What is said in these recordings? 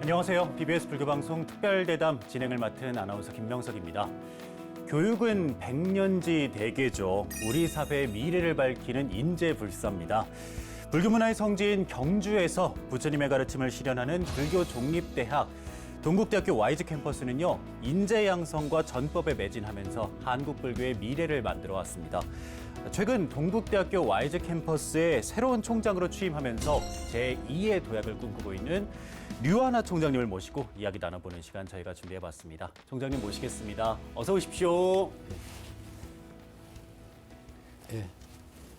안녕하세요. BBS 불교방송 특별대담 진행을 맡은 아나운서 김명석입니다. 교육은 백년지 대계죠. 우리 사회의 미래를 밝히는 인재불사입니다. 불교문화의 성지인 경주에서 부처님의 가르침을 실현하는 불교 종립대학 동국대학교 YG 캠퍼스는요, 인재 양성과 전법에 매진하면서 한국 불교의 미래를 만들어 왔습니다. 최근 동국대학교 YG 캠퍼스의 새로운 총장으로 취임하면서 제2의 도약을 꿈꾸고 있는 류하나 총장님을 모시고 이야기 나눠보는 시간 저희가 준비해봤습니다. 총장님 모시겠습니다. 어서 오십시오. 네,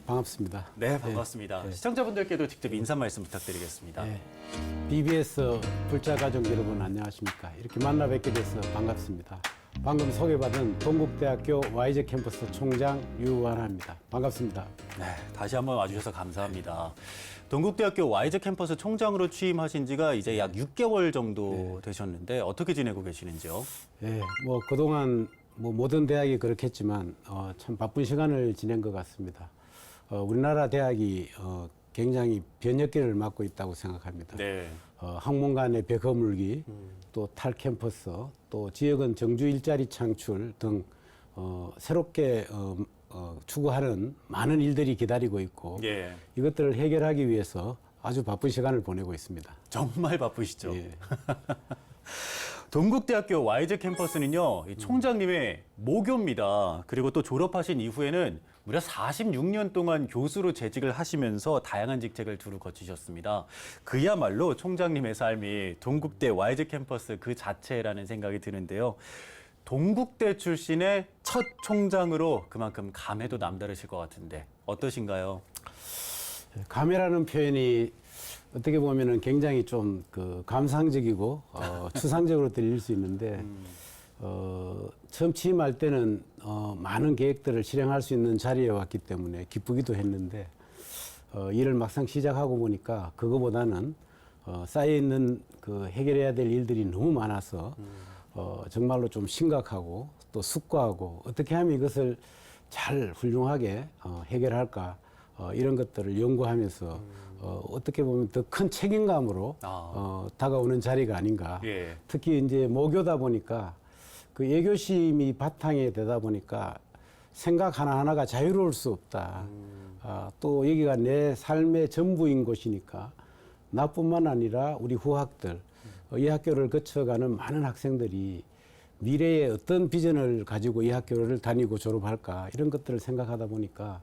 반갑습니다. 네, 반갑습니다. 시청자분들께도 직접 인사 말씀 부탁드리겠습니다. BBS 불자 가족 여러분 안녕하십니까? 이렇게 만나 뵙게 돼서 반갑습니다. 방금 소개받은 동국대학교 YG 캠퍼스 총장 류하나입니다. 반갑습니다. 네, 다시 한번 와주셔서 감사합니다. 동국대학교 YG 캠퍼스 총장으로 취임하신 지가 이제 약 6개월 정도 되셨는데 어떻게 지내고 계시는지요? 네, 그동안 모든 대학이 그렇겠지만 참 바쁜 시간을 지낸 것 같습니다. 우리나라 대학이 굉장히 변혁기를 맞고 있다고 생각합니다. 네. 학문간의 벽허물기, 또 탈캠퍼스, 또 지역은 정주 일자리 창출 등 새롭게 추구하는 많은 일들이 기다리고 있고 이것들을 해결하기 위해서 아주 바쁜 시간을 보내고 있습니다. 정말 바쁘시죠? 예. 동국대학교 YG 캠퍼스는요, 이 총장님의 모교입니다. 그리고 또 졸업하신 이후에는 무려 46년 동안 교수로 재직을 하시면서 다양한 직책을 두루 거치셨습니다. 그야말로 총장님의 삶이 동국대 YG 캠퍼스 그 자체라는 생각이 드는데요. 동국대 출신의 첫 총장으로 그만큼 감회도 남다르실 것 같은데 어떠신가요? 감회라는 표현이 어떻게 보면은 굉장히 좀 감상적이고 추상적으로 들릴 수 있는데 처음 취임할 때는 많은 계획들을 실행할 수 있는 자리에 왔기 때문에 기쁘기도 했는데 일을 막상 시작하고 보니까 그거보다는 쌓여 있는 해결해야 될 일들이 너무 많아서 정말로 좀 심각하고 또 숙고하고 어떻게 하면 이것을 잘 훌륭하게 해결할까 이런 것들을 연구하면서 어떻게 보면 더 큰 책임감으로 다가오는 자리가 아닌가. 특히 이제 모교다 보니까 그 예교심이 바탕에 되다 보니까 생각 하나하나가 자유로울 수 없다. 또 여기가 내 삶의 전부인 곳이니까 나뿐만 아니라 우리 후학들, 이 학교를 거쳐가는 많은 학생들이 미래에 어떤 비전을 가지고 이 학교를 다니고 졸업할까 이런 것들을 생각하다 보니까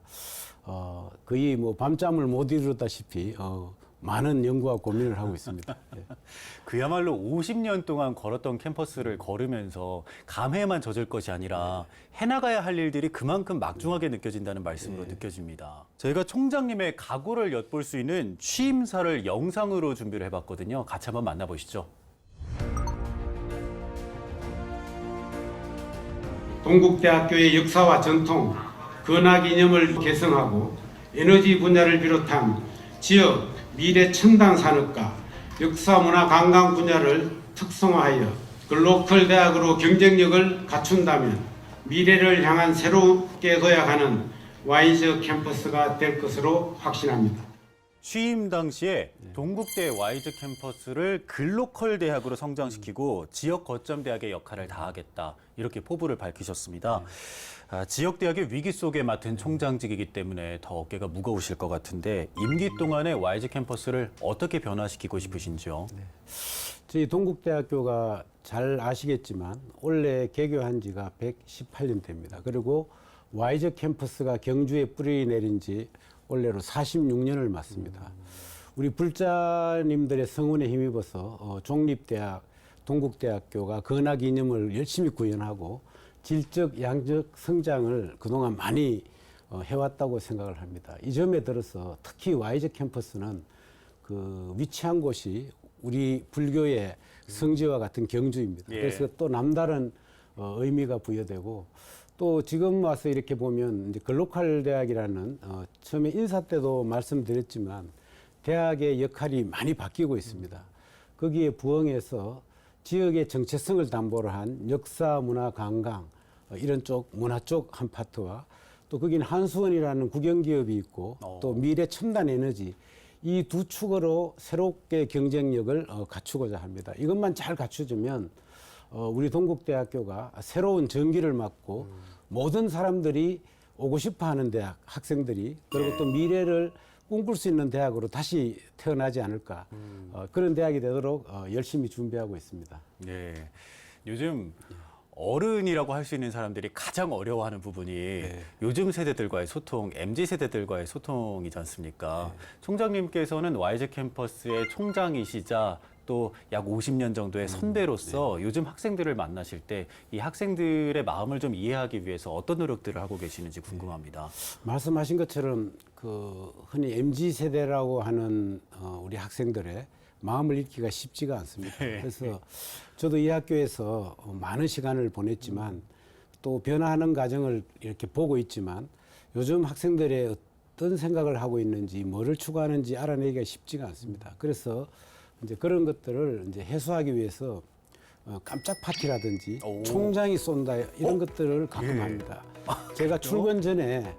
거의 밤잠을 못 이루다시피 많은 연구와 고민을 하고 있습니다. 그야말로 50년 동안 걸었던 캠퍼스를 걸으면서 감회만 젖을 것이 아니라 해나가야 할 일들이 그만큼 막중하게 느껴진다는 말씀으로 느껴집니다. 저희가 총장님의 각오를 엿볼 수 있는 취임사를 영상으로 준비를 해봤거든요. 같이 한번 만나보시죠. 동국대학교의 역사와 전통, 근학이념을 개성하고 에너지 분야를 비롯한 지역 미래 첨단 산업과 역사 문화 관광 분야를 특성화하여 글로컬 대학으로 경쟁력을 갖춘다면 미래를 향한 새롭게 도약하는 YG 캠퍼스가 될 것으로 확신합니다. 취임 당시에 동국대 YG 캠퍼스를 글로컬 대학으로 성장시키고 지역 거점 대학의 역할을 다하겠다 이렇게 포부를 밝히셨습니다. 지역 대학의 위기 속에 맡은 총장직이기 때문에 더 어깨가 무거우실 것 같은데 임기 동안에 YG 캠퍼스를 어떻게 변화시키고 싶으신지요? 저희 동국대학교가 잘 아시겠지만 원래 개교한 지가 118년 됩니다. 그리고 YG 캠퍼스가 경주에 뿌리 내린 지 원래로 46년을 맞습니다. 우리 불자님들의 성원에 힘입어서 종립대학, 동국대학교가 근학 이념을 열심히 구현하고 질적, 양적 성장을 그동안 많이 해왔다고 생각을 합니다. 이 점에 들어서 특히 YG 캠퍼스는 위치한 곳이 우리 불교의 성지와 같은 경주입니다. 그래서 또 남다른 의미가 부여되고 또 지금 와서 이렇게 보면 이제 글로컬 대학이라는 처음에 인사 때도 말씀드렸지만 대학의 역할이 많이 바뀌고 있습니다. 거기에 부응해서 지역의 정체성을 담보로 한 역사, 문화, 관광 이런 쪽 문화 쪽 한 파트와 또 거기는 한수원이라는 국영기업이 있고 또 미래 첨단 에너지 이 두 축으로 새롭게 경쟁력을 갖추고자 합니다. 이것만 잘 갖추면 우리 동국대학교가 새로운 전기를 맞고 모든 사람들이 오고 싶어하는 대학, 학생들이 그리고 또 미래를 꿈꿀 수 있는 대학으로 다시 태어나지 않을까 그런 대학이 되도록 열심히 준비하고 있습니다. 네. 요즘 어른이라고 할 수 있는 사람들이 가장 어려워하는 부분이 요즘 세대들과의 소통, MZ 세대들과의 소통이지 않습니까? 총장님께서는 YG 캠퍼스의 총장이시자 또 약 50년 정도의 선배로서 요즘 학생들을 만나실 때 이 학생들의 마음을 좀 이해하기 위해서 어떤 노력들을 하고 계시는지 궁금합니다. 말씀하신 것처럼 그 흔히 MZ 세대라고 하는 우리 학생들의 마음을 읽기가 쉽지가 않습니다. 그래서 저도 이 학교에서 많은 시간을 보냈지만 또 변화하는 과정을 이렇게 보고 있지만 요즘 학생들의 어떤 생각을 하고 있는지 뭐를 추구하는지 알아내기가 쉽지가 않습니다. 그래서 이제 그런 것들을 이제 해소하기 위해서 깜짝 파티라든지 총장이 쏜다 이런 것들을 가끔 합니다. 제가 출근 전에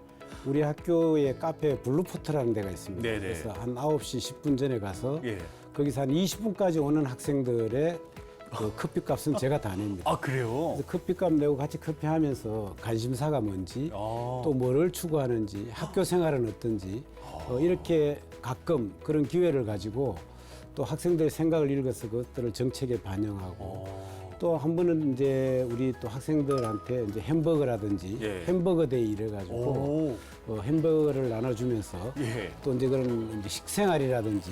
우리 학교의 카페 블루포트라는 데가 있습니다. 네네. 그래서 한 9시 10분 전에 가서 예. 거기서 한 20분까지 오는 학생들의 그 커피값은 제가 다 냅니다. 아, 그래요? 그래서 커피값 내고 같이 커피하면서 관심사가 뭔지 또 뭐를 추구하는지 학교 생활은 어떤지 이렇게 가끔 그런 기회를 가지고 또 학생들의 생각을 읽어서 그것들을 정책에 반영하고 또 한 번은 이제 우리 또 학생들한테 이제 햄버거라든지 햄버거 데이 이래가지고 햄버거를 나눠주면서 또 이제 그런 이제 식생활이라든지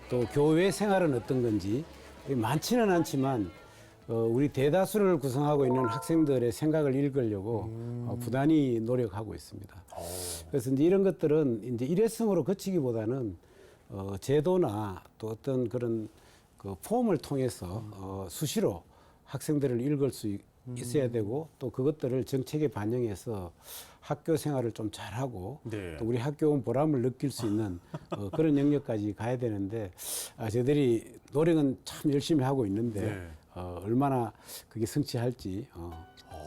또 교회 생활은 어떤 건지 많지는 않지만 우리 대다수를 구성하고 있는 학생들의 생각을 읽으려고 부단히 노력하고 있습니다. 그래서 이제 이런 것들은 이제 일회성으로 거치기보다는 제도나 또 어떤 그런 그 폼을 통해서 수시로 학생들을 읽을 수 있어야 되고 또 그것들을 정책에 반영해서 학교 생활을 좀 잘하고 또 우리 학교 온 보람을 느낄 수 있는 그런 영역까지 가야 되는데 저희들이 노력은 참 열심히 하고 있는데 얼마나 그게 성취할지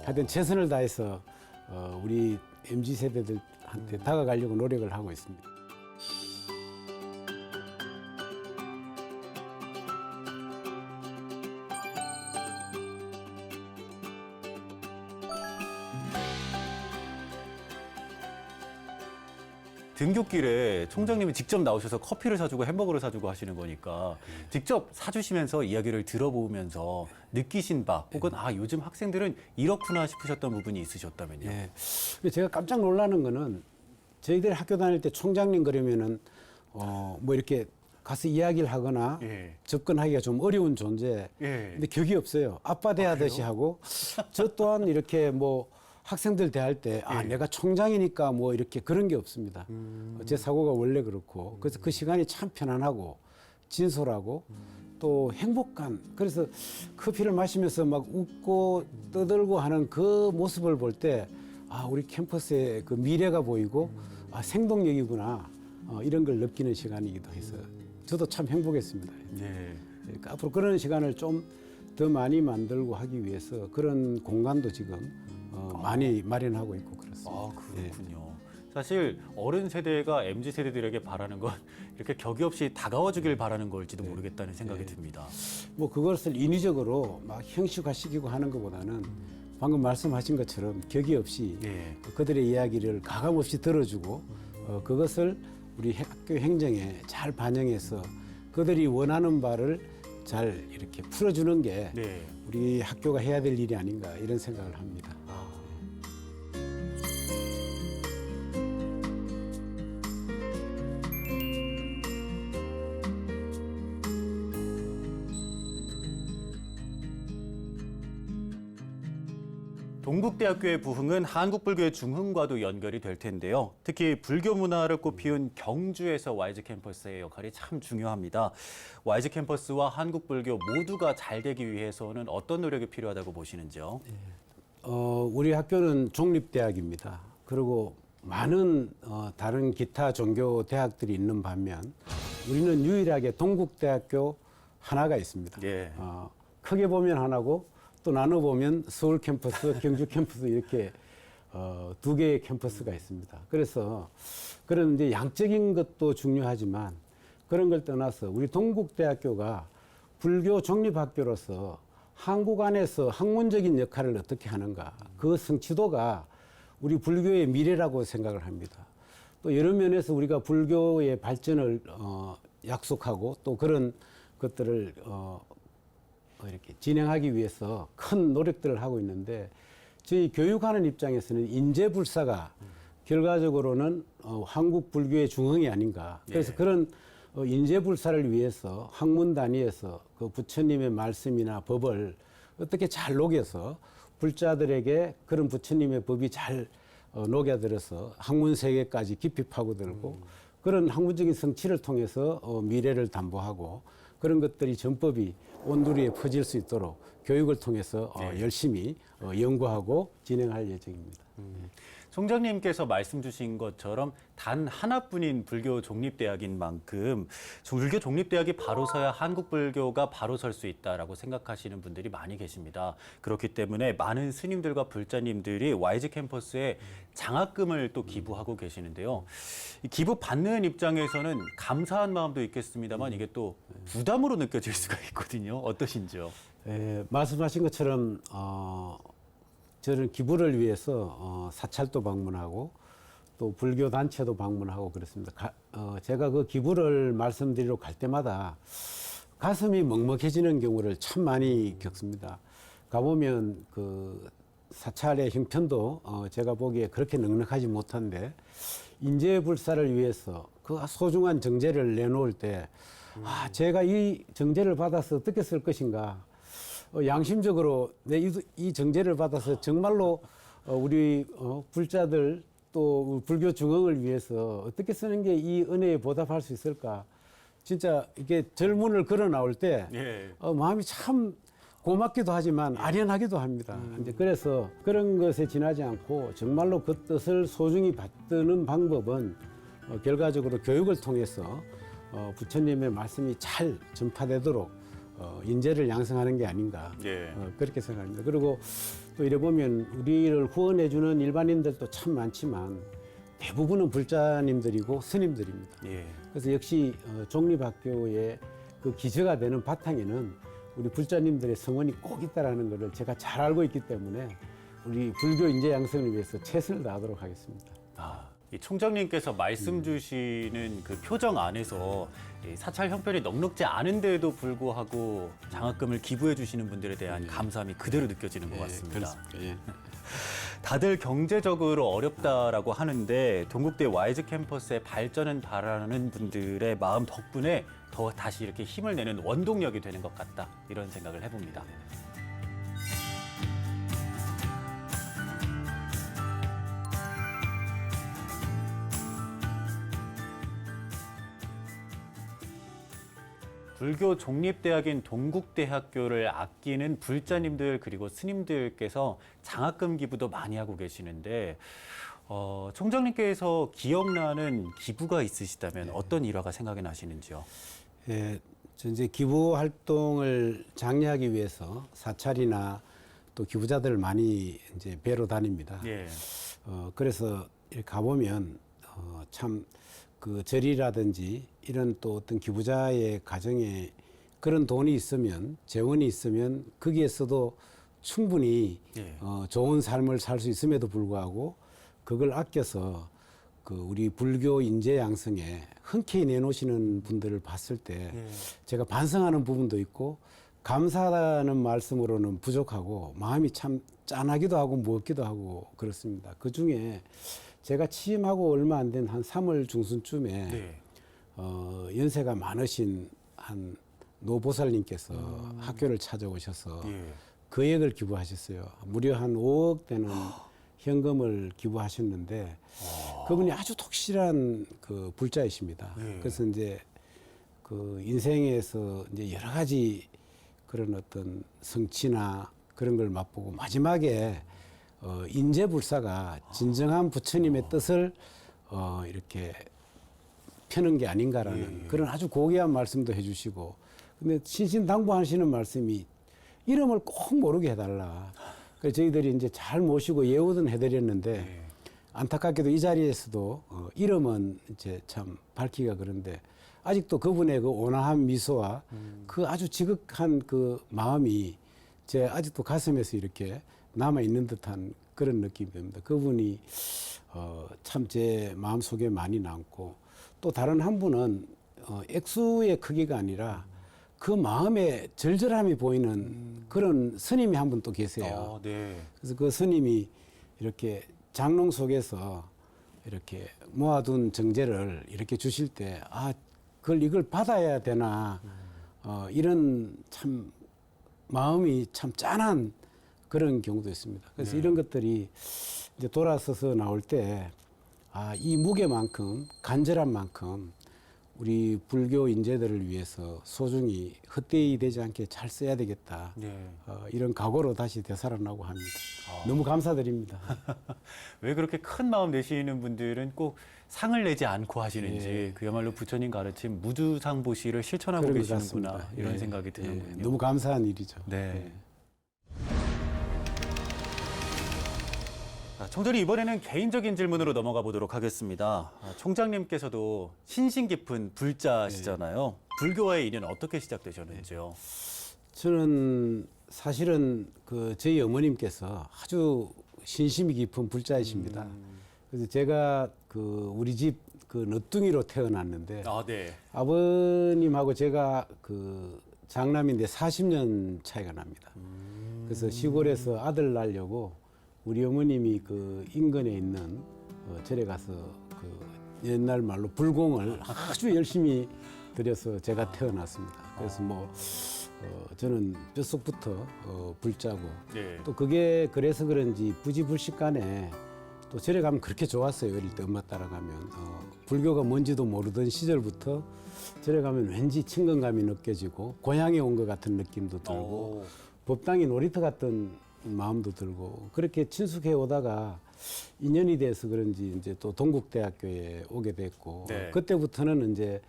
하여튼 최선을 다해서 우리 MZ 세대들한테 다가가려고 노력을 하고 있습니다. 등굣길에 총장님이 직접 나오셔서 커피를 사주고 햄버거를 사주고 하시는 거니까 직접 사주시면서 이야기를 들어보면서 느끼신 바 혹은 아 요즘 학생들은 이렇구나 싶으셨던 부분이 있으셨다면요. 근데 제가 깜짝 놀라는 거는 저희들 학교 다닐 때 총장님 그러면은 뭐 이렇게 가서 이야기를 하거나 접근하기가 좀 어려운 존재. 근데 격이 없어요. 아빠 대하듯이 하고 저 또한 이렇게 뭐 학생들 대할 때 내가 총장이니까 뭐 이렇게 그런 게 없습니다. 제 사고가 원래 그렇고 그래서 그 시간이 참 편안하고 진솔하고 또 행복한 그래서 커피를 마시면서 막 웃고 떠들고 하는 그 모습을 볼 때 우리 캠퍼스의 그 미래가 보이고 생동력이구나 이런 걸 느끼는 시간이기도 해서 저도 참 행복했습니다. 그러니까 앞으로 그런 시간을 좀 더 많이 만들고 하기 위해서 그런 공간도 지금 많이 마련하고 있고 그렇습니다. 그렇군요. 사실 어른 세대가 MZ 세대들에게 바라는 건 이렇게 격이 없이 다가와 주길 바라는 걸지도 모르겠다는 생각이 듭니다. 뭐 그것을 인위적으로 막 형식화시키고 하는 것보다는 방금 말씀하신 것처럼 격이 없이 그들의 이야기를 가감 없이 들어주고 그것을 우리 학교 행정에 잘 반영해서 그들이 원하는 바를 잘 이렇게 풀어주는 게 우리 학교가 해야 될 일이 아닌가 이런 생각을 합니다. 동국대학교의 부흥은 한국불교의 중흥과도 연결이 될 텐데요. 특히 불교 문화를 꽃피운 경주에서 YG 캠퍼스의 역할이 참 중요합니다. YG 캠퍼스와 한국불교 모두가 잘 되기 위해서는 어떤 노력이 필요하다고 보시는지요? 우리 학교는 중립대학입니다. 그리고 많은 다른 기타 종교 대학들이 있는 반면 우리는 유일하게 동국대학교 하나가 있습니다. 크게 보면 하나고 또 나눠보면 서울 캠퍼스, 경주 캠퍼스 이렇게 두 개의 캠퍼스가 있습니다. 그래서 그런 이제 양적인 것도 중요하지만 그런 걸 떠나서 우리 동국대학교가 불교 종립학교로서 한국 안에서 학문적인 역할을 어떻게 하는가. 그 성취도가 우리 불교의 미래라고 생각을 합니다. 또 여러 면에서 우리가 불교의 발전을 약속하고 또 그런 것들을 이렇게 진행하기 위해서 큰 노력들을 하고 있는데 저희 교육하는 입장에서는 인재불사가 결과적으로는 한국 불교의 중흥이 아닌가. 그래서 그런 인재불사를 위해서 학문 단위에서 그 부처님의 말씀이나 법을 어떻게 잘 녹여서 불자들에게 그런 부처님의 법이 잘 녹여들어서 학문 세계까지 깊이 파고들고 그런 학문적인 성취를 통해서 미래를 담보하고 그런 것들이 전법이 온두리에 퍼질 수 있도록 교육을 통해서 열심히 연구하고 진행할 예정입니다. 총장님께서 말씀 주신 것처럼 단 하나뿐인 불교 독립대학인 만큼 불교 독립대학이 바로 서야 한국 불교가 바로 설 수 있다라고 생각하시는 분들이 많이 계십니다. 그렇기 때문에 많은 스님들과 불자님들이 YG 캠퍼스에 장학금을 또 기부하고 계시는데요. 이 기부 받는 입장에서는 감사한 마음도 있겠습니다만 이게 또 부담으로 느껴질 수가 있거든요. 어떠신지요? 말씀하신 것처럼 저는 기부를 위해서 사찰도 방문하고 또 불교 단체도 방문하고 그렇습니다. 제가 그 기부를 말씀드리러 갈 때마다 가슴이 먹먹해지는 경우를 참 많이 겪습니다. 가보면 그 사찰의 형편도 제가 보기에 그렇게 넉넉하지 못한데 인재불사를 위해서 그 소중한 정제를 내놓을 때 제가 이 정제를 받아서 어떻게 쓸 것인가 양심적으로 이 정제를 받아서 정말로 우리 불자들 또 불교 중흥을 위해서 어떻게 쓰는 게 이 은혜에 보답할 수 있을까? 진짜 이게 절문을 걸어 나올 때 마음이 참 고맙기도 하지만 아련하기도 합니다. 이제 그래서 그런 것에 지나지 않고 정말로 그 뜻을 소중히 받드는 방법은 결과적으로 교육을 통해서 부처님의 말씀이 잘 전파되도록 인재를 양성하는 게 아닌가 그렇게 생각합니다. 그리고 또 이래 보면 우리를 후원해주는 일반인들도 참 많지만 대부분은 불자님들이고 스님들입니다. 그래서 역시 종립학교의 그 기저가 되는 바탕에는 우리 불자님들의 성원이 꼭 있다라는 것을 제가 잘 알고 있기 때문에 우리 불교 인재 양성을 위해서 최선을 다하도록 하겠습니다. 이 총장님께서 말씀 주시는 그 표정 안에서 이 사찰 형편이 넉넉지 않은데도 불구하고 장학금을 기부해 주시는 분들에 대한 감사함이 그대로 느껴지는 것 같습니다. 다들 경제적으로 어렵다라고 하는데 동국대 YG 캠퍼스의 발전을 바라는 분들의 마음 덕분에 더 다시 이렇게 힘을 내는 원동력이 되는 것 같다 이런 생각을 해봅니다. 불교 종립대학인 동국대학교를 아끼는 불자님들 그리고 스님들께서 장학금 기부도 많이 하고 계시는데 총장님께서 기억나는 기부가 있으시다면 어떤 일화가 생각이 나시는지요? 저 이제 기부 활동을 장려하기 위해서 사찰이나 또 기부자들을 많이 이제 뵈러 다닙니다. 그래서 이렇게 가보면 참 그 절이라든지 이런 또 어떤 기부자의 가정에 그런 돈이 있으면 재원이 있으면 거기에서도 충분히 좋은 삶을 살 수 있음에도 불구하고 그걸 아껴서 그 우리 불교 인재 양성에 흔쾌히 내놓으시는 분들을 봤을 때 제가 반성하는 부분도 있고 감사하다는 말씀으로는 부족하고 마음이 참 짠하기도 하고 무겁기도 하고 그렇습니다. 그 중에 제가 취임하고 얼마 안 된 한 3월 중순쯤에 연세가 많으신 한 노보살님께서 학교를 찾아오셔서 거액을 기부하셨어요. 무려 한 5억 되는 현금을 기부하셨는데 그분이 아주 독실한 그 불자이십니다. 그래서 이제 그 인생에서 이제 여러 가지 그런 어떤 성취나 그런 걸 맛보고 마지막에 인재불사가 진정한 부처님의 뜻을 이렇게 펴는 게 아닌가라는 그런 아주 고귀한 말씀도 해주시고 근데 신신당부하시는 말씀이 이름을 꼭 모르게 해달라. 그래서 저희들이 이제 잘 모시고 예우든 해드렸는데 안타깝게도 이 자리에서도 이름은 이제 참 밝히기가 그런데 아직도 그분의 그 온화한 미소와 그 아주 지극한 그 마음이 제 아직도 가슴에서 이렇게 남아 있는 듯한 그런 느낌이 듭니다. 그분이 참 제 마음 속에 많이 남고, 또 다른 한 분은 액수의 크기가 아니라 그 마음의 절절함이 보이는 그런 스님이 한 분 또 계세요. 네. 그래서 그 스님이 이렇게 장롱 속에서 이렇게 모아둔 정제를 이렇게 주실 때, 이걸 받아야 되나, 이런 참 마음이 참 짠한 그런 경우도 있습니다. 그래서 이런 것들이 이제 돌아서서 나올 때, 이 무게만큼, 간절한 만큼 우리 불교 인재들을 위해서 소중히 헛되이 되지 않게 잘 써야 되겠다. 네. 이런 각오로 다시 되살아나고 합니다. 너무 감사드립니다. 왜 그렇게 큰 마음 내시는 분들은 꼭 상을 내지 않고 하시는지, 예. 그야말로 부처님 가르침 무주상보시를 실천하고 그런 것 계시는구나, 같습니다. 이런 예. 생각이 드는군요. 너무 감사한 일이죠. 네. 총장님, 이번에는 개인적인 질문으로 넘어가 보도록 하겠습니다. 총장님께서도 신신 깊은 불자시잖아요. 불교와의 인연은 어떻게 시작되셨는지요? 저는 사실은 저희 어머님께서 아주 신심이 깊은 불자이십니다. 그래서 제가 우리 집 너뚱이로 태어났는데, 네. 아버님하고 제가 장남인데 40년 차이가 납니다. 그래서 시골에서 아들 낳으려고 우리 어머님이 인근에 있는 절에 가서 옛날 말로 불공을 아주 열심히 들여서 제가 태어났습니다. 그래서 저는 뼛속부터 불자고, 네. 또 그게 그래서 그런지 부지불식간에 또 절에 가면 그렇게 좋았어요. 어릴 때 엄마 따라가면 불교가 뭔지도 모르던 시절부터 절에 가면 왠지 친근감이 느껴지고 고향에 온 것 같은 느낌도 들고 법당이 놀이터 같던 마음도 들고, 그렇게 친숙해 오다가 인연이 돼서 그런지 이제 또 동국대학교에 오게 됐고, 네. 그때부터는 이제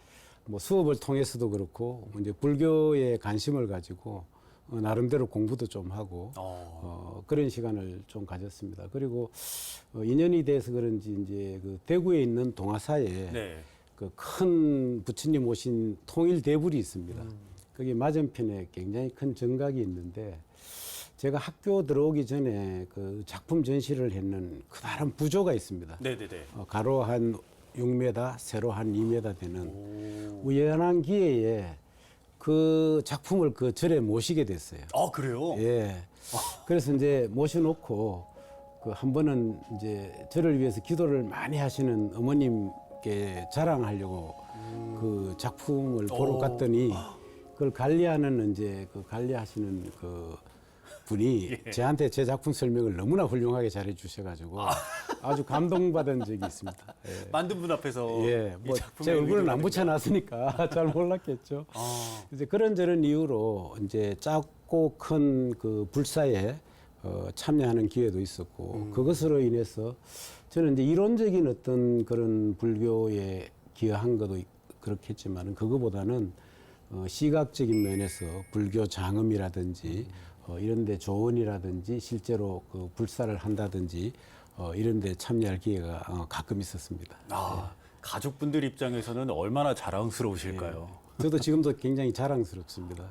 수업을 통해서도 그렇고 이제 불교에 관심을 가지고 나름대로 공부도 좀 하고 그런 시간을 좀 가졌습니다. 그리고 인연이 돼서 그런지 이제 대구에 있는 동화사에 네. 큰 부처님 오신 통일대불이 있습니다. 거기 맞은편에 굉장히 큰 정각이 있는데, 제가 학교 들어오기 전에 작품 전시를 했는 커다란 부조가 있습니다. 네네네. 가로 한 6m, 세로 한 2m 되는 우연한 기회에 그 작품을 그 절에 모시게 됐어요. 그래요? 예. 그래서 이제 모셔놓고 한 번은 이제 저를 위해서 기도를 많이 하시는 어머님께 자랑하려고 그 작품을 보러 갔더니, 그걸 관리하는 이제 관리하시는 분이 저한테 제 작품 설명을 너무나 훌륭하게 잘해 주셔가지고 아주 감동받은 적이 있습니다. 예. 만든 분 앞에서 예, 이 작품의 제 얼굴은 의미를 안 붙여놨으니까 잘 몰랐겠죠. 이제 그런저런 이유로 이제 작고 큰 불사에 참여하는 기회도 있었고, 그것으로 인해서 저는 이제 이론적인 어떤 그런 불교에 기여한 것도 그렇겠지만, 그거보다는 시각적인 면에서 불교 장음이라든지 이런 데 조언이라든지 실제로 불사를 한다든지 이런 데 참여할 기회가 가끔 있었습니다. 가족분들 입장에서는 얼마나 자랑스러우실까요? 저도 지금도 굉장히 자랑스럽습니다.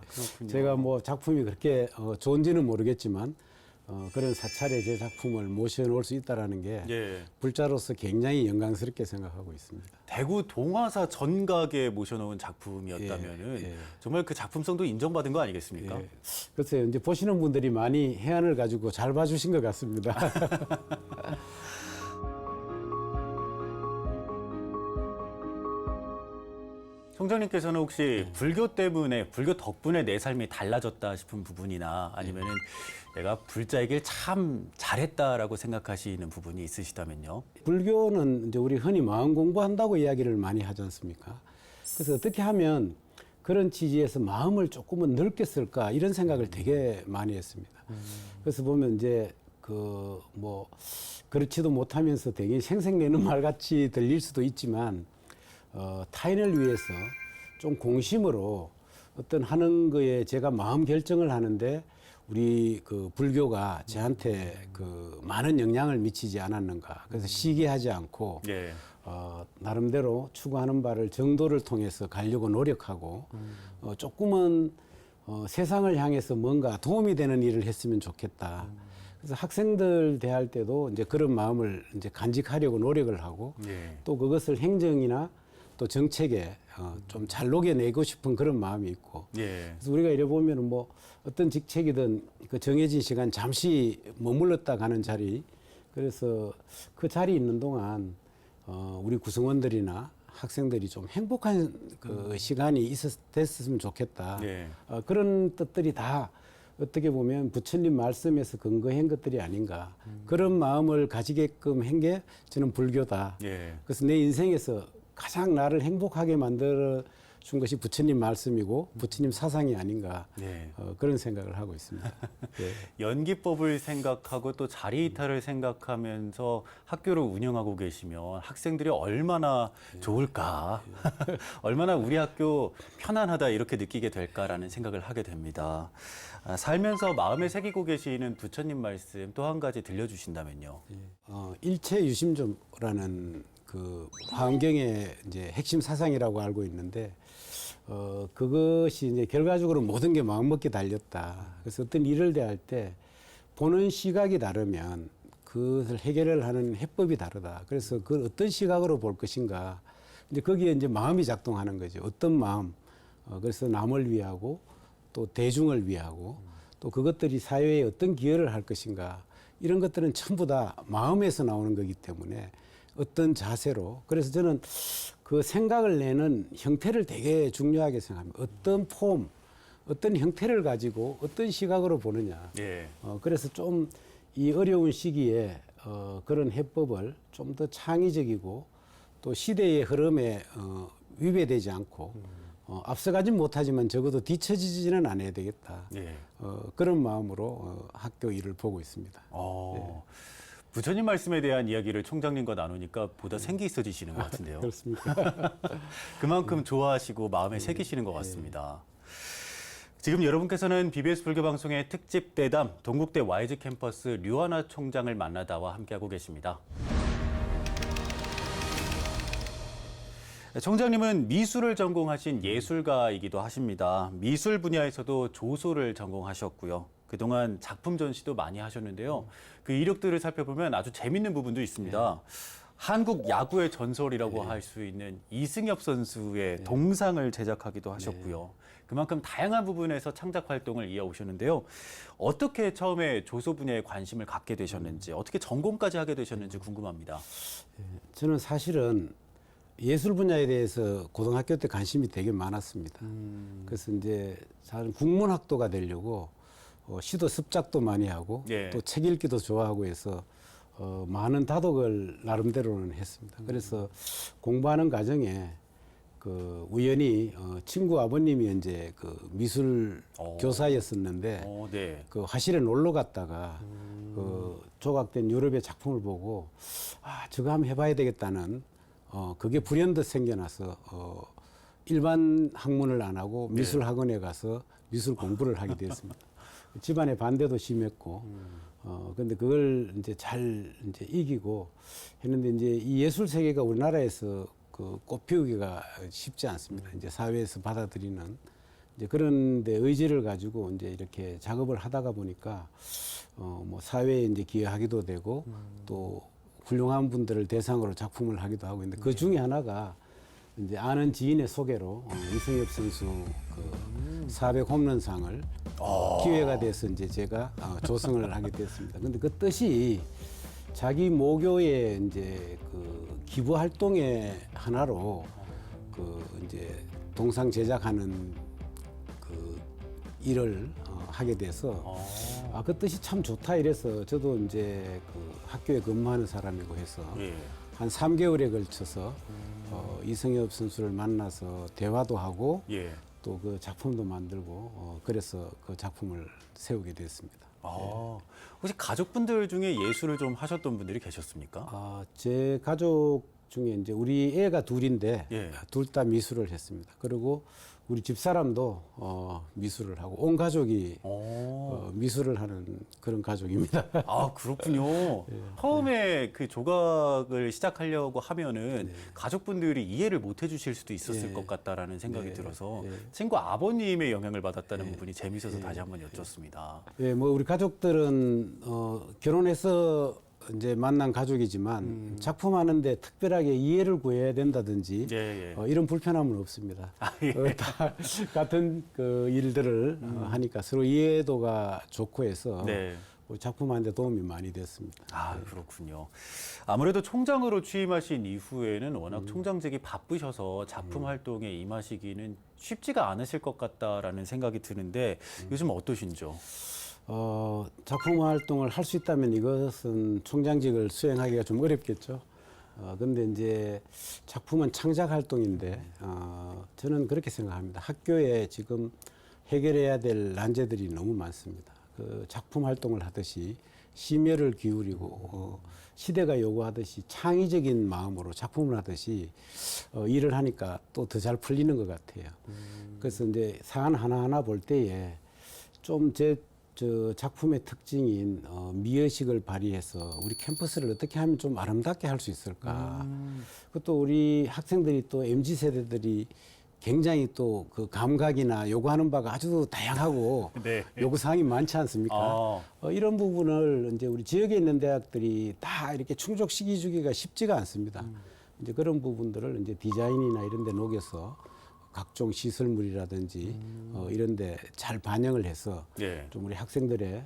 그렇군요. 제가 작품이 그렇게 좋은지는 모르겠지만 그런 사찰에 제 작품을 모셔놓을 수 있다는 게 예. 불자로서 굉장히 영광스럽게 생각하고 있습니다. 대구 동화사 전각에 모셔놓은 작품이었다면은 예. 정말 그 작품성도 인정받은 거 아니겠습니까? 예. 글쎄요, 이제 보시는 분들이 많이 해안을 가지고 잘 봐주신 것 같습니다. 총장님께서는 혹시 불교 때문에, 불교 덕분에 내 삶이 달라졌다 싶은 부분이나 아니면은 내가 불자의 길 참 잘했다라고 생각하시는 부분이 있으시다면요? 불교는 이제 우리 흔히 마음 공부한다고 이야기를 많이 하지 않습니까? 그래서 어떻게 하면 그런 취지에서 마음을 조금은 넓게 쓸까, 이런 생각을 되게 많이 했습니다. 그래서 보면 이제 그렇지도 못하면서 되게 생색내는 말 같이 들릴 수도 있지만, 타인을 위해서 좀 공심으로 어떤 하는 거에 제가 마음 결정을 하는데 우리 불교가 저한테 많은 영향을 미치지 않았는가. 그래서 시기하지 않고 예. 나름대로 추구하는 바를 정도를 통해서 가려고 노력하고 조금은 세상을 향해서 뭔가 도움이 되는 일을 했으면 좋겠다. 그래서 학생들 대할 때도 이제 그런 마음을 이제 간직하려고 노력을 하고 예. 또 그것을 행정이나 또 정책에 좀 잘 녹여내고 싶은 그런 마음이 있고 예. 그래서 우리가 이래 보면은 뭐 어떤 직책이든 그 정해진 시간 잠시 머물렀다 가는 자리 그래서 그 자리에 있는 동안 우리 구성원들이나 학생들이 좀 행복한 그 시간이 됐으면 좋겠다. 예. 그런 뜻들이 다 어떻게 보면 부처님 말씀에서 근거한 것들이 아닌가. 그런 마음을 가지게끔 한 게 저는 불교다. 예. 그래서 내 인생에서 가장 나를 행복하게 만들어 준 것이 부처님 말씀이고 부처님 사상이 아닌가. 예. 그런 생각을 하고 있습니다. 예. 연기법을 생각하고 또 자리 이탈을 생각하면서 학교를 운영하고 계시면 학생들이 얼마나 좋을까, 얼마나 우리 학교 편안하다 이렇게 느끼게 될까라는 생각을 하게 됩니다. 살면서 마음에 새기고 계시는 부처님 말씀 또 한 가지 들려주신다면요. 일체유심조라는 그 화엄경의 이제 핵심 사상이라고 알고 있는데 그것이 이제 결과적으로 모든 게 마음먹기 달렸다. 그래서 어떤 일을 대할 때 보는 시각이 다르면 그것을 해결을 하는 해법이 다르다. 그래서 그 어떤 시각으로 볼 것인가. 이제 거기에 이제 마음이 작동하는 거죠. 어떤 마음. 그래서 남을 위하고 또 대중을 위하고 또 그것들이 사회에 어떤 기여를 할 것인가. 이런 것들은 전부 다 마음에서 나오는 거기 때문에 어떤 자세로 그래서 저는 그 생각을 내는 형태를 되게 중요하게 생각합니다. 어떤 폼, 어떤 형태를 가지고 어떤 시각으로 보느냐. 예. 그래서 좀 이 어려운 시기에 그런 해법을 좀 더 창의적이고 또 시대의 흐름에 위배되지 않고 앞서가진 못하지만 적어도 뒤처지지는 않아야 되겠다. 예. 그런 마음으로 학교 일을 보고 있습니다. 부처님 말씀에 대한 이야기를 총장님과 나누니까 보다 생기 있어지시는 것 같은데요. 그렇습니까? 그만큼 좋아하시고 마음에 새기시는 것 같습니다. 지금 여러분께서는 BBS 불교방송의 특집 대담 동국대 YG 캠퍼스 류하나 총장을 만나다와 함께하고 계십니다. 총장님은 미술을 전공하신 예술가이기도 하십니다. 미술 분야에서도 조소를 전공하셨고요. 그동안 작품 전시도 많이 하셨는데요. 그 이력들을 살펴보면 아주 재밌는 부분도 있습니다. 한국 야구의 전설이라고 할 수 있는 이승엽 선수의 동상을 제작하기도 하셨고요. 그만큼 다양한 부분에서 창작 활동을 이어오셨는데요. 어떻게 처음에 조소 분야에 관심을 갖게 되셨는지, 어떻게 전공까지 하게 되셨는지 궁금합니다. 저는 사실은 예술 분야에 대해서 고등학교 때 관심이 되게 많았습니다. 그래서 이제 저는 국문학도가 되려고 시도 습작도 많이 하고 예. 또 책 읽기도 좋아하고 해서 많은 다독을 나름대로는 했습니다. 그래서 공부하는 과정에 그 우연히 친구 아버님이 이제 그 미술 교사였었는데 네. 그 화실에 놀러 갔다가 그 조각된 유럽의 작품을 보고 저거 한번 해봐야 되겠다는 그게 불현듯 생겨나서 일반 학문을 안 하고 미술 학원에 가서 미술 공부를 하게 됐습니다. 집안의 반대도 심했고, 근데 그걸 이제 잘 이제 이기고 했는데 이제 이 예술 세계가 우리나라에서 그 꽃피우기가 쉽지 않습니다. 이제 사회에서 받아들이는 이제 그런데 의지를 가지고 이제 이렇게 작업을 하다가 보니까 뭐 사회에 이제 기여하기도 되고 또 훌륭한 분들을 대상으로 작품을 하기도 하고 있는데 그 중에 하나가 이제 아는 지인의 소개로 이승엽 선수 그 400 홈런상을 기회가 돼서 이제 제가 조성을 하게 됐습니다. 근데 그 뜻이 자기 모교의 이제 그 기부 활동의 하나로 그 이제 동상 제작하는 그 일을 하게 돼서 그 뜻이 참 좋다 이래서 저도 이제 그 학교에 근무하는 사람이고 해서 한 3개월에 걸쳐서 이승엽 선수를 만나서 대화도 하고 또 그 작품도 만들고 그래서 그 작품을 세우게 됐습니다. 혹시 가족분들 중에 예술을 좀 하셨던 분들이 계셨습니까? 제 가족 중에 이제 우리 애가 둘인데 예. 둘 다 미술을 했습니다. 그리고 우리 집사람도 미술을 하고 온 가족이 미술을 하는 그런 가족입니다. 아, 그렇군요. 처음에 그 조각을 시작하려고 하면은 가족분들이 이해를 못 해주실 수도 있었을 예. 것 같다라는 생각이 들어서 예. 친구 아버님의 영향을 받았다는 부분이 재밌어서 다시 한번 여쭙습니다. 예, 뭐 우리 가족들은 결혼해서 이제 만난 가족이지만 작품하는데 특별하게 이해를 구해야 된다든지 예, 예. 이런 불편함은 없습니다. 예. 다 같은 그 일들을 하니까 서로 이해도가 좋고 해서 네. 우리 작품하는데 도움이 많이 됐습니다. 아, 그렇군요. 아무래도 총장으로 취임하신 이후에는 워낙 총장직이 바쁘셔서 작품 활동에 임하시기는 쉽지가 않으실 것 같다라는 생각이 드는데 요즘 어떠신지요? 작품 활동을 할 수 있다면 이것은 총장직을 수행하기가 좀 어렵겠죠. 근데 이제 작품은 창작 활동인데, 저는 그렇게 생각합니다. 학교에 지금 해결해야 될 난제들이 너무 많습니다. 그 작품 활동을 하듯이 심혈을 기울이고, 시대가 요구하듯이 창의적인 마음으로 작품을 하듯이 일을 하니까 또 더 잘 풀리는 것 같아요. 그래서 이제 사안 하나하나 볼 때에 좀 저 작품의 특징인 미의식을 발휘해서 우리 캠퍼스를 어떻게 하면 좀 아름답게 할 수 있을까. 그것도 우리 학생들이 또 MZ 세대들이 굉장히 또 그 감각이나 요구하는 바가 아주 다양하고 네. 요구사항이 많지 않습니까? 이런 부분을 이제 우리 지역에 있는 대학들이 다 이렇게 충족시켜 주기가 쉽지가 않습니다. 이제 그런 부분들을 이제 디자인이나 이런 데 녹여서 각종 시설물이라든지 이런 데 잘 반영을 해서 예. 좀 우리 학생들의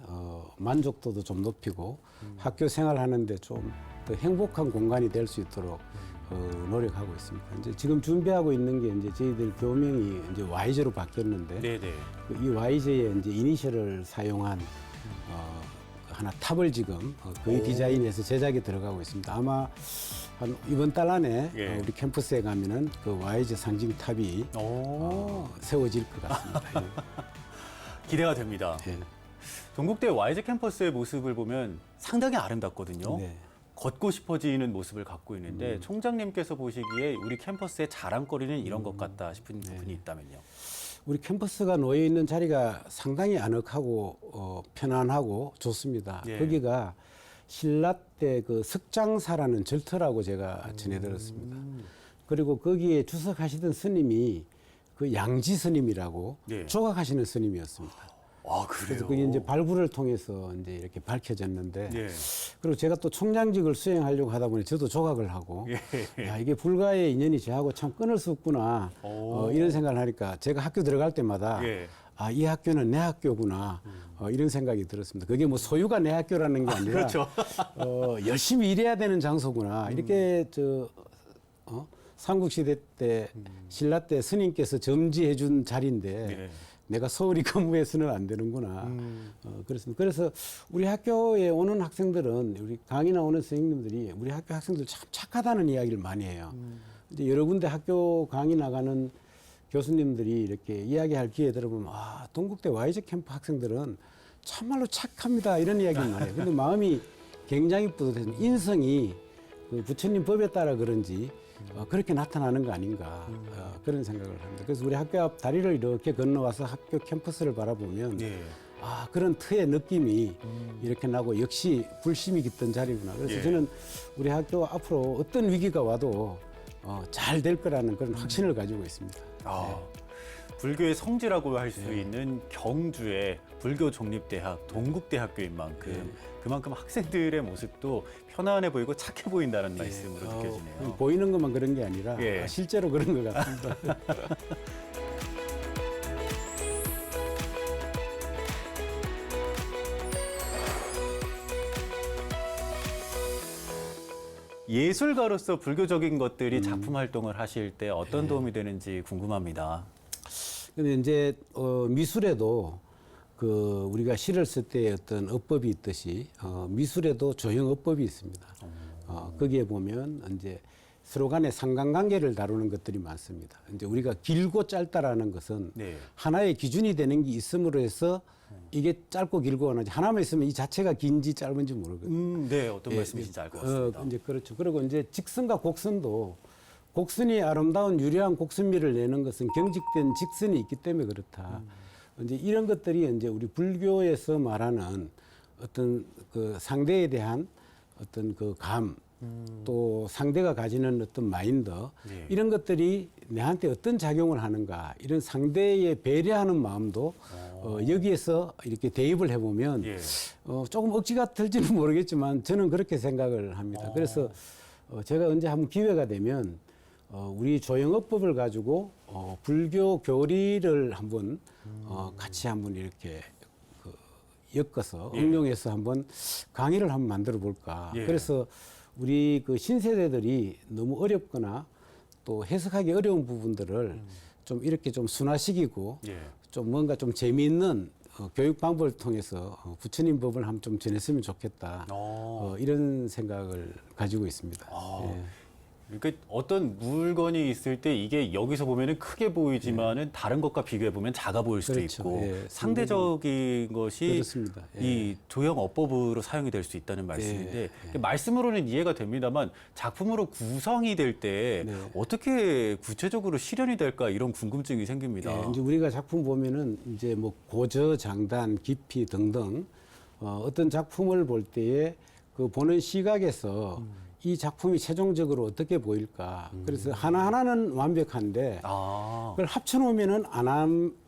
만족도도 좀 높이고 학교 생활하는데 좀 더 행복한 공간이 될 수 있도록 노력하고 있습니다. 이제 지금 준비하고 있는 게 이제 저희들 교명이 이제 YJ로 바뀌었는데 네네. 이 YJ의 이제 이니셜을 사용한 하나 탑을 지금 거의 디자인해서 제작에 들어가고 있습니다. 아마 한 이번 달 안에 예. 우리 캠퍼스에 가면은 그 YJ 상징 탑이 세워질 것 같습니다. 기대가 됩니다. 예. 동국대 YG 캠퍼스의 모습을 보면 상당히 아름답거든요. 네. 걷고 싶어지는 모습을 갖고 있는데 총장님께서 보시기에 우리 캠퍼스의 자랑거리는 이런 것 같다 싶은 부분이 있다면요. 우리 캠퍼스가 놓여 있는 자리가 상당히 아늑하고 편안하고 좋습니다. 예. 거기가 신라 때 그 석장사라는 절터라고 제가 전해 들었습니다. 그리고 거기에 주석하시던 스님이 그 양지 스님이라고 예. 조각하시는 스님이었습니다. 아, 그래서 그래요? 그게 이제 발굴을 통해서 이제 이렇게 밝혀졌는데, 예. 그리고 제가 또 총장직을 수행하려고 하다 보니 저도 조각을 하고, 예. 야, 이게 불가의 인연이 저하고 참 끊을 수 없구나, 이런 생각을 하니까 제가 학교 들어갈 때마다 예. 아, 이 학교는 내 학교구나, 이런 생각이 들었습니다. 그게 뭐 소유가 내 학교라는 게 아니라, 그렇죠. 열심히 일해야 되는 장소구나, 이렇게 삼국시대 때, 신라 때 스님께서 점지해 준 자리인데, 예. 내가 소홀히 근무해서는 안 되는구나. 그렇습니다. 그래서 우리 학교에 오는 학생들은, 우리 강의 나오는 선생님들이 우리 학교 학생들 참 착하다는 이야기를 많이 해요. 이제 여러 군데 학교 강의 나가는 교수님들이 이렇게 이야기할 기회 들어보면, 아, 동국대 YG 캠프 학생들은 참말로 착합니다. 이런 이야기를 많이 해요. 근데 마음이 굉장히 뿌듯해요. 인성이 그 부처님 법에 따라 그런지 그렇게 나타나는 거 아닌가, 그런 생각을 합니다. 그래서 우리 학교 앞 다리를 이렇게 건너와서 학교 캠퍼스를 바라보면 예. 아, 그런 터의 느낌이 이렇게 나고 역시 불심이 깃든 자리구나. 그래서 예. 저는 우리 학교 앞으로 어떤 위기가 와도 잘 될 거라는 그런 확신을 가지고 있습니다. 아, 불교의 성지라고 할 수 있는 경주의 불교 종립대학 동국대학교인 만큼 그만큼 학생들의 모습도 편안해 보이고 착해 보인다는 말씀으로 느껴지네요. 보이는 것만 그런 게 아니라 예. 실제로 그런 것 같습니다. 예술가로서 불교적인 것들이 작품 활동을 하실 때 어떤 도움이 되는지 궁금합니다. 근데 이제 미술에도 그 우리가 시를 쓸 때 어떤 어법이 있듯이 미술에도 조형어법이 있습니다. 거기에 보면 이제 서로 간의 상관관계를 다루는 것들이 많습니다. 이제 우리가 길고 짧다라는 것은 네. 하나의 기준이 되는 게 있음으로 해서 이게 짧고 길고 하나만 있으면 이 자체가 긴지 짧은지 모르거든요. 네, 어떤 말씀이신지 알 것 같습니다. 이제 그렇죠. 그리고 이제 직선과 곡선도 곡선이 아름다운 유려한 곡선미를 내는 것은 경직된 직선이 있기 때문에 그렇다. 이제 이런 것들이 이제 우리 불교에서 말하는 어떤 그 상대에 대한 어떤 그 감, 또 상대가 가지는 어떤 마인드, 네. 이런 것들이 내한테 어떤 작용을 하는가, 이런 상대에 배려하는 마음도 여기에서 이렇게 대입을 해보면 예. 조금 억지가 들지는 모르겠지만 저는 그렇게 생각을 합니다. 그래서 제가 언제 한번 기회가 되면 우리 조영업법을 가지고 불교 교리를 한번 같이 한번 이렇게 엮어서 응용해서 한번 강의를 한번 만들어 볼까. 예. 그래서 우리 그 신세대들이 너무 어렵거나 또 해석하기 어려운 부분들을 좀 이렇게 좀 순화시키고 예. 좀 뭔가 좀 재미있는 교육 방법을 통해서 부처님 법을 한번 좀 전했으면 좋겠다. 이런 생각을 가지고 있습니다. 예. 그러니까 어떤 물건이 있을 때 이게 여기서 보면은 크게 보이지만은 다른 것과 비교해 보면 작아 보일 수도 그렇죠. 있고 예, 상대적인 것이 그렇습니다. 예. 이 조형어법으로 사용이 될 수 있다는 말씀인데 말씀으로는 이해가 됩니다만 작품으로 구성이 될 때 네. 어떻게 구체적으로 실현이 될까 이런 궁금증이 생깁니다. 예, 이제 우리가 작품 보면은 이제 뭐 고저, 장단, 깊이 등등 어떤 작품을 볼 때에 그 보는 시각에서 이 작품이 최종적으로 어떻게 보일까. 그래서 하나하나는 완벽한데 아, 그걸 합쳐놓으면은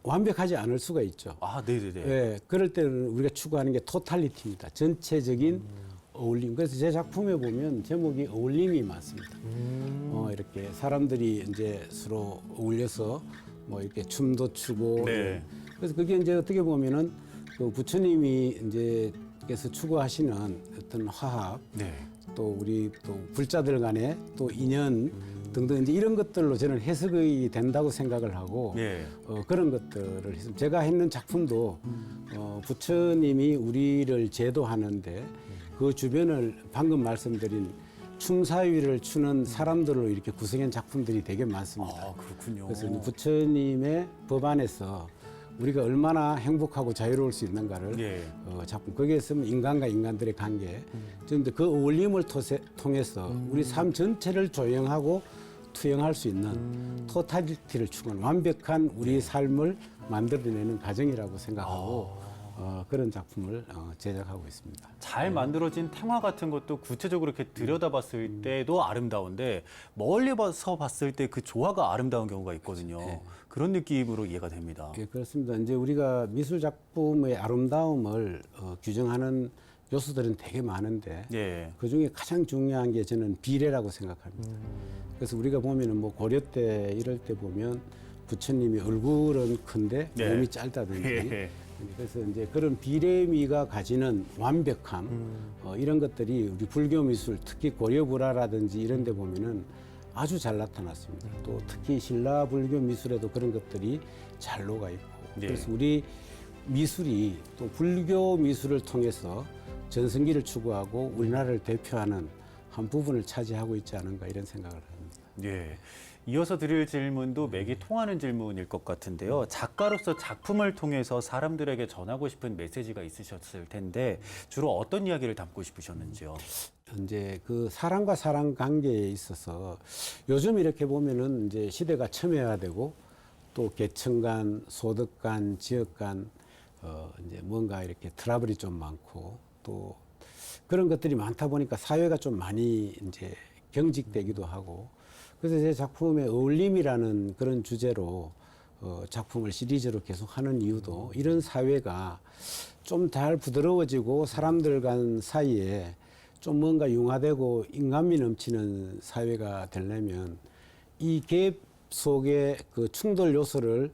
완벽하지 않을 수가 있죠. 네네네. 예, 그럴 때는 우리가 추구하는 게 토탈리티입니다. 전체적인 어울림. 그래서 제 작품에 보면 제목이 어울림이 많습니다. 이렇게 사람들이 이제 서로 어울려서 뭐 이렇게 춤도 추고. 네. 그래서 그게 이제 어떻게 보면은 그 부처님이 이제 께서 추구하시는 어떤 화합, 네. 또 우리 또 불자들 간의 또 인연 등등 이제 이런 것들로 저는 해석이 된다고 생각을 하고 예. 그런 것들을 했습니다. 제가 했는 작품도 부처님이 우리를 제도하는데 그 주변을 방금 말씀드린 춤사위를 추는 사람들로 이렇게 구성한 작품들이 되게 많습니다. 아, 그렇군요. 그래서 이제 부처님의 법 안에서 우리가 얼마나 행복하고 자유로울 수 있는가를 예. 작품 거기에서 인간과 인간들의 관계, 그런데 그 어울림을 통해서 우리 삶 전체를 조형하고 투영할 수 있는 토탈리티를 추구하는 완벽한 우리 삶을 만들어내는 과정이라고 생각하고 그런 작품을 제작하고 있습니다. 잘 만들어진 탱화 같은 것도 구체적으로 이렇게 들여다봤을 때도 아름다운데 멀리서 봤을 때 그 조화가 아름다운 경우가 있거든요. 그런 느낌으로 이해가 됩니다. 예, 그렇습니다. 이제 우리가 미술 작품의 아름다움을 규정하는 요소들은 되게 많은데 예. 그 중에 가장 중요한 게 저는 비례라고 생각합니다. 그래서 우리가 보면은 뭐 고려 때 이럴 때 보면 부처님이 얼굴은 큰데 네. 몸이 짧다든지 예. 그래서 이제 그런 비례미가 가지는 완벽함 이런 것들이 우리 불교 미술 특히 고려 불화라든지 이런 데 보면은 아주 잘 나타났습니다. 또 특히 신라 불교 미술에도 그런 것들이 잘 녹아 있고 네. 그래서 우리 미술이 또 불교 미술을 통해서 전성기를 추구하고 우리나라를 대표하는 한 부분을 차지하고 있지 않은가 이런 생각을 합니다. 예. 이어서 드릴 질문도 맥이 통하는 질문일 것 같은데요. 작가로서 작품을 통해서 사람들에게 전하고 싶은 메시지가 있으셨을 텐데 주로 어떤 이야기를 담고 싶으셨는지요? 이제 그 사람과 사람 관계에 있어서 요즘 이렇게 보면은 이제 시대가 첨예화되고 또 계층 간, 소득 간, 지역 간 이제 뭔가 이렇게 트러블이 좀 많고 또 그런 것들이 많다 보니까 사회가 좀 많이 이제 경직되기도 하고 그래서 제 작품의 어울림이라는 그런 주제로 작품을 시리즈로 계속 하는 이유도 이런 사회가 좀 잘 부드러워지고 사람들 간 사이에 좀 뭔가 융화되고 인간미 넘치는 사회가 되려면 이 갭 속의 그 충돌 요소를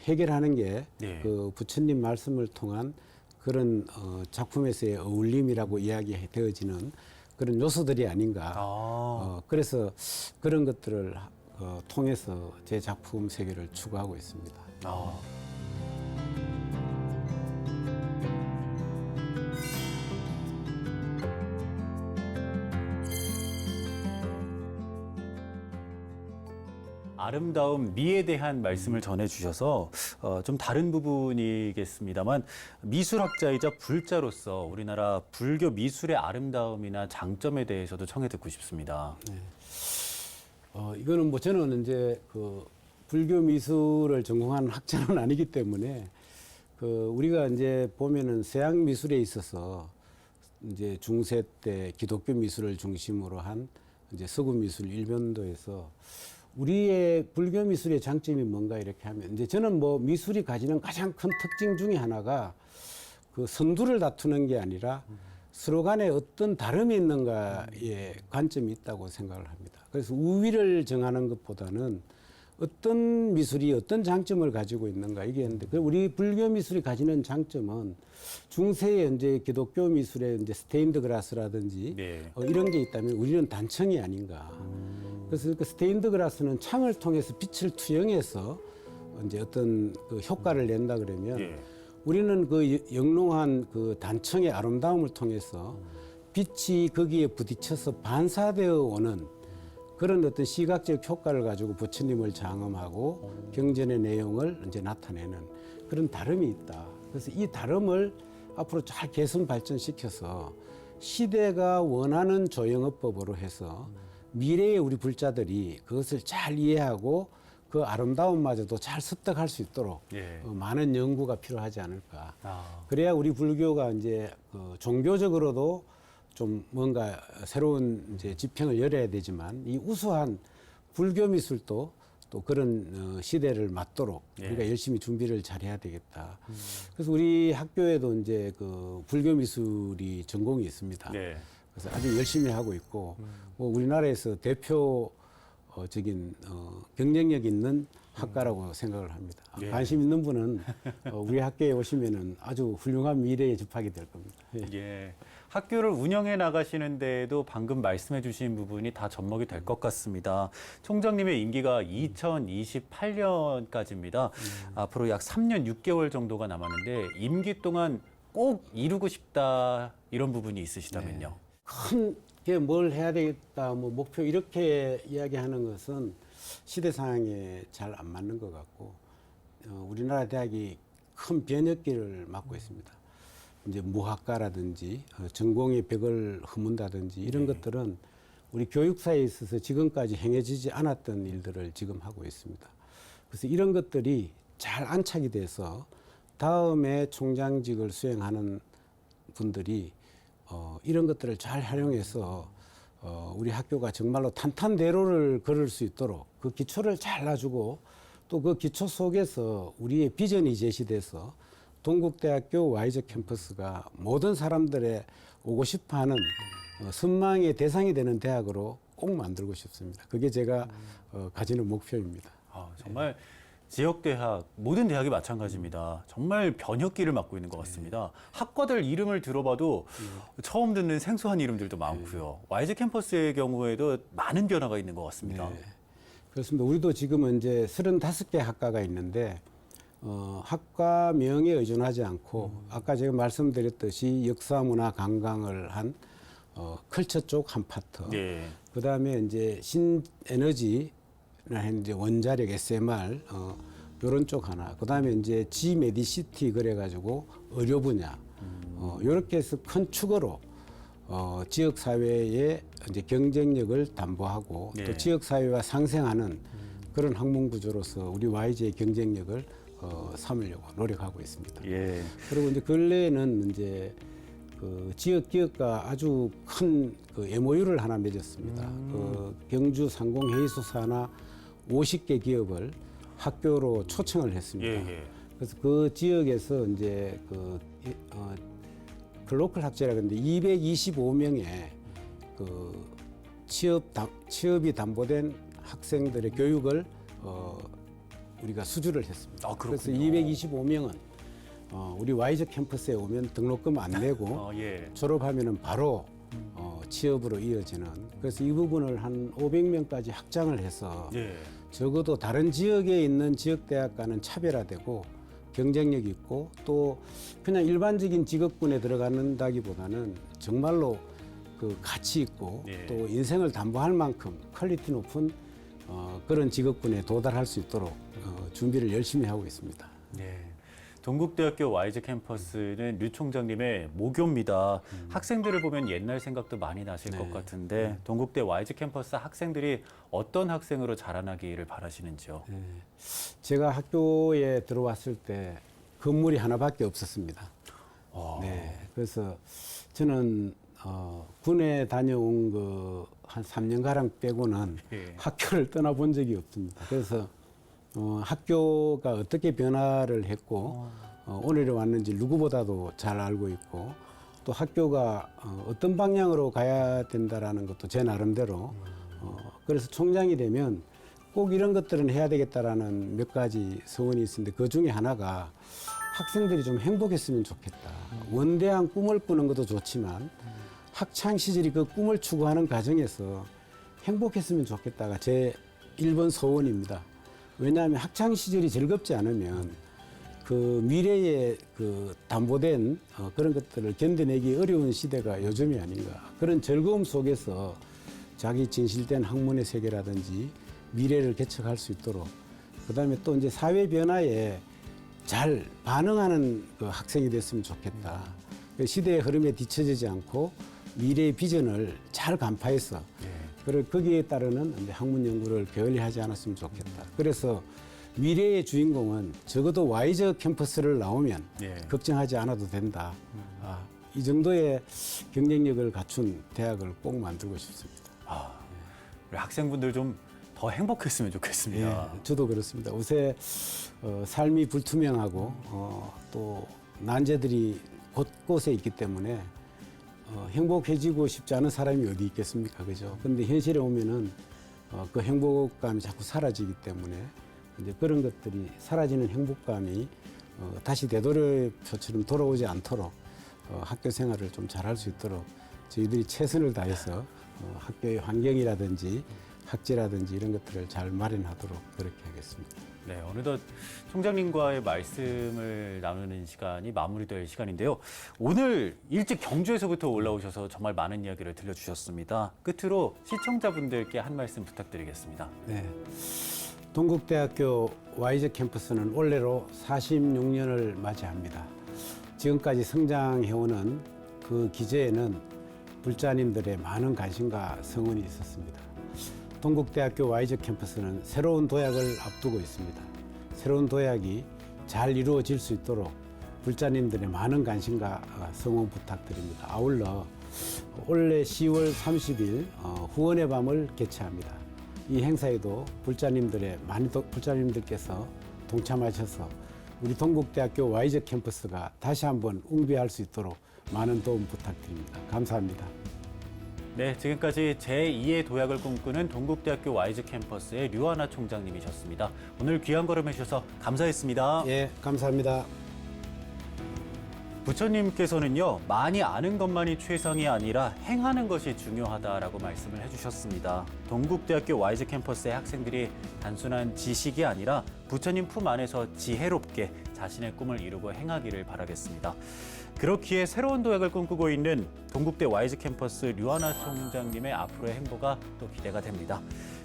해결하는 게 네. 그 부처님 말씀을 통한 그런 작품에서의 어울림이라고 이야기되어지는 그런 요소들이 아닌가. 그래서 그런 것들을 통해서 제 작품 세계를 추구하고 있습니다. 아름다움, 미에 대한 말씀을 전해주셔서 좀 다른 부분이겠습니다만 미술학자이자 불자로서 우리나라 불교 미술의 아름다움이나 장점에 대해서도 청해 듣고 싶습니다. 이거는 뭐 저는 이제 그 불교 미술을 전공한 학자는 아니기 때문에 그 우리가 이제 보면은 서양 미술에 있어서 이제 중세 때 기독교 미술을 중심으로 한 이제 서구 미술 일변도에서 우리의 불교 미술의 장점이 뭔가 이렇게 하면 이제 저는 뭐 미술이 가지는 가장 큰 특징 중에 하나가 그 선두를 다투는 게 아니라 서로 간에 어떤 다름이 있는가에 관점이 있다고 생각을 합니다. 그래서 우위를 정하는 것보다는 어떤 미술이 어떤 장점을 가지고 있는가 이게 있는데 우리 불교 미술이 가지는 장점은 중세의 이제 기독교 미술의 이제 스테인드 그라스라든지 네. 이런 게 있다면 우리는 단청이 아닌가. 그래서 그 스테인드 그라스는 창을 통해서 빛을 투영해서 이제 어떤 그 효과를 낸다 그러면 예. 우리는 그 영롱한 그 단청의 아름다움을 통해서 빛이 거기에 부딪혀서 반사되어 오는 그런 어떤 시각적 효과를 가지고 부처님을 장엄하고 경전의 내용을 이제 나타내는 그런 다름이 있다. 그래서 이 다름을 앞으로 잘 개선 발전시켜서 시대가 원하는 조형업법으로 해서 미래의 우리 불자들이 그것을 잘 이해하고 그 아름다움마저도 잘 습득할 수 있도록 예. 많은 연구가 필요하지 않을까. 아. 그래야 우리 불교가 이제 그 종교적으로도 좀 뭔가 새로운 이제 지평을 열어야 되지만 이 우수한 불교 미술도 또 그런 시대를 맞도록 예. 우리가 열심히 준비를 잘해야 되겠다. 그래서 우리 학교에도 이제 그 불교 미술이 전공이 있습니다. 네. 그래서 아주 열심히 하고 있고 뭐 우리나라에서 대표 적인 경쟁력 있는 학과라고 생각을 합니다. 예. 관심 있는 분은 우리 학교에 오시면은 아주 훌륭한 미래에 접하게 될 겁니다. 예. 예. 학교를 운영해 나가시는데도 방금 말씀해 주신 부분이 다 접목이 될 것 같습니다. 총장님의 임기가 2028년까지입니다. 앞으로 약 3년 6개월 정도가 남았는데 임기 동안 꼭 이루고 싶다 이런 부분이 있으시다면요. 큰 게 뭘 해야 되겠다, 뭐 목표 이렇게 이야기하는 것은 시대 상황에 잘 안 맞는 것 같고 우리나라 대학이 큰 변혁기를 맞고 있습니다. 이제 무학과라든지 전공의 벽을 허문다든지 이런 것들은 우리 교육사에 있어서 지금까지 행해지지 않았던 일들을 지금 하고 있습니다. 그래서 이런 것들이 잘 안착이 돼서 다음에 총장직을 수행하는 분들이 이런 것들을 잘 활용해서 우리 학교가 정말로 탄탄대로를 걸을 수 있도록 그 기초를 잘 놔주고 또 그 기초 속에서 우리의 비전이 제시돼서 동국대학교 Y적 캠퍼스가 모든 사람들의 오고 싶어하는 선망의 대상이 되는 대학으로 꼭 만들고 싶습니다. 그게 제가 가지는 목표입니다. 아, 정말 지역 대학 모든 대학이 마찬가지입니다. 정말 변혁기를 맞고 있는 것 같습니다. 학과들 이름을 들어봐도 처음 듣는 생소한 이름들도 많고요. YG 캠퍼스의 경우에도 많은 변화가 있는 것 같습니다. 네. 그렇습니다. 우리도 지금은 이제 35개 학과가 있는데 학과명에 의존하지 않고 아까 제가 말씀드렸듯이 역사, 문화, 관광을 한 컬처 쪽 한 파트. 예. 그다음에 이제 신에너지 이제 원자력 SMR 요런 쪽 하나. 그다음에 이제 G메디시티 그래가지고 의료 분야. 요렇게 해서 큰 축으로 지역 사회의 이제 경쟁력을 담보하고 네. 또 지역 사회와 상생하는 그런 학문 구조로서 우리 YG의 경쟁력을 삼으려고 노력하고 있습니다. 예. 그리고 이제 근래에는 이제 그 지역 기업과 아주 큰 그 MOU를 하나 맺었습니다. 그 경주 상공회의소사나 50개 기업을 학교로 초청을 했습니다. 예, 예. 그래서 그 지역에서 이제 글로컬 학제라 그러는데 225명의 그 취업이 담보된 학생들의 교육을 우리가 수주를 했습니다. 아, 그래서 그렇군요. 225명은 우리 Y적 캠퍼스에 오면 등록금 안 내고 예. 졸업하면은 바로 취업으로 이어지는 그래서 이 부분을 한 500명까지 확장을 해서 예. 적어도 다른 지역에 있는 지역대학과는 차별화되고 경쟁력이 있고 또 그냥 일반적인 직업군에 들어간다기보다는 정말로 그 가치 있고 예. 또 인생을 담보할 만큼 퀄리티 높은 그런 직업군에 도달할 수 있도록 준비를 열심히 하고 있습니다. 네. 동국대학교 YG 캠퍼스는 류 총장님의 모교입니다. 학생들을 보면 옛날 생각도 많이 나실 것 같은데 동국대 YG 캠퍼스 학생들이 어떤 학생으로 자라나기를 바라시는지요? 제가 학교에 들어왔을 때 건물이 하나밖에 없었습니다. 네, 그래서 저는 군에 다녀온 그 한 3년가량 빼고는 예. 학교를 떠나본 적이 없습니다. 그래서 학교가 어떻게 변화를 했고 오늘에 왔는지 누구보다도 잘 알고 있고 또 학교가 어떤 방향으로 가야 된다라는 것도 제 나름대로 그래서 총장이 되면 꼭 이런 것들은 해야 되겠다라는 몇 가지 소원이 있는데 그 중에 하나가 학생들이 좀 행복했으면 좋겠다. 원대한 꿈을 꾸는 것도 좋지만 학창 시절이 그 꿈을 추구하는 과정에서 행복했으면 좋겠다가 제 1번 소원입니다. 왜냐하면 학창 시절이 즐겁지 않으면 그 미래에 그 담보된 그런 것들을 견뎌내기 어려운 시대가 요즘이 아닌가. 그런 즐거움 속에서 자기 진실된 학문의 세계라든지 미래를 개척할 수 있도록 그다음에 또 이제 사회 변화에 잘 반응하는 그 학생이 됐으면 좋겠다. 그 시대의 흐름에 뒤처지지 않고 미래의 비전을 잘 간파해서 그리고 거기에 따르는 이제 학문 연구를 게을리 하지 않았으면 좋겠다. 그래서 미래의 주인공은 적어도 YG 캠퍼스를 나오면 걱정하지 않아도 된다. 이 정도의 경쟁력을 갖춘 대학을 꼭 만들고 싶습니다. 우리 학생분들 좀 더 행복했으면 좋겠습니다. 예, 저도 그렇습니다. 요새 삶이 불투명하고 또 난제들이 곳곳에 있기 때문에 행복해지고 싶지 않은 사람이 어디 있겠습니까, 그죠? 근데 현실에 오면은 그 행복감이 자꾸 사라지기 때문에 이제 그런 것들이 사라지는 행복감이 다시 되돌려표처럼 돌아오지 않도록 학교 생활을 좀 잘할 수 있도록 저희들이 최선을 다해서 학교의 환경이라든지 학제라든지 이런 것들을 잘 마련하도록 그렇게 하겠습니다. 네, 어느덧 총장님과의 말씀을 나누는 시간이 마무리될 시간인데요. 오늘 일찍 경주에서부터 올라오셔서 정말 많은 이야기를 들려주셨습니다. 끝으로 시청자분들께 한 말씀 부탁드리겠습니다. 네, 동국대학교 YG 캠퍼스는 올해로 46년을 맞이합니다. 지금까지 성장해오는 그 기저에는 불자님들의 많은 관심과 성원이 있었습니다. 동국대학교 YG 캠퍼스는 새로운 도약을 앞두고 있습니다. 새로운 도약이 잘 이루어질 수 있도록 불자님들의 많은 관심과 성원 부탁드립니다. 아울러 올해 10월 30일 후원의 밤을 개최합니다. 이 행사에도 불자님들께서 동참하셔서 우리 동국대학교 YG 캠퍼스가 다시 한번 웅비할 수 있도록 많은 도움 부탁드립니다. 감사합니다. 네, 지금까지 제2의 도약을 꿈꾸는 동국대학교 YG 캠퍼스의 류하나 총장님이셨습니다. 오늘 귀한 걸음 해주셔서 감사했습니다. 예, 감사합니다. 부처님께서는요, 많이 아는 것만이 최상이 아니라 행하는 것이 중요하다라고 말씀을 해주셨습니다. 동국대학교 YG 캠퍼스의 학생들이 단순한 지식이 아니라 부처님 품 안에서 지혜롭게 자신의 꿈을 이루고 행하기를 바라겠습니다. 그렇기에 새로운 도약을 꿈꾸고 있는 동국대 YG 캠퍼스 류하나 총장님의 앞으로의 행보가 또 기대가 됩니다.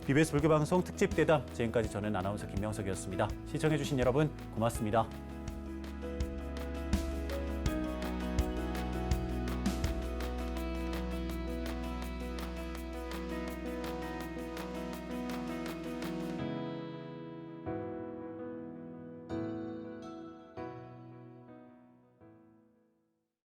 BBS 불교방송 특집 대담, 지금까지 저는 아나운서 김명석이었습니다. 시청해주신 여러분 고맙습니다.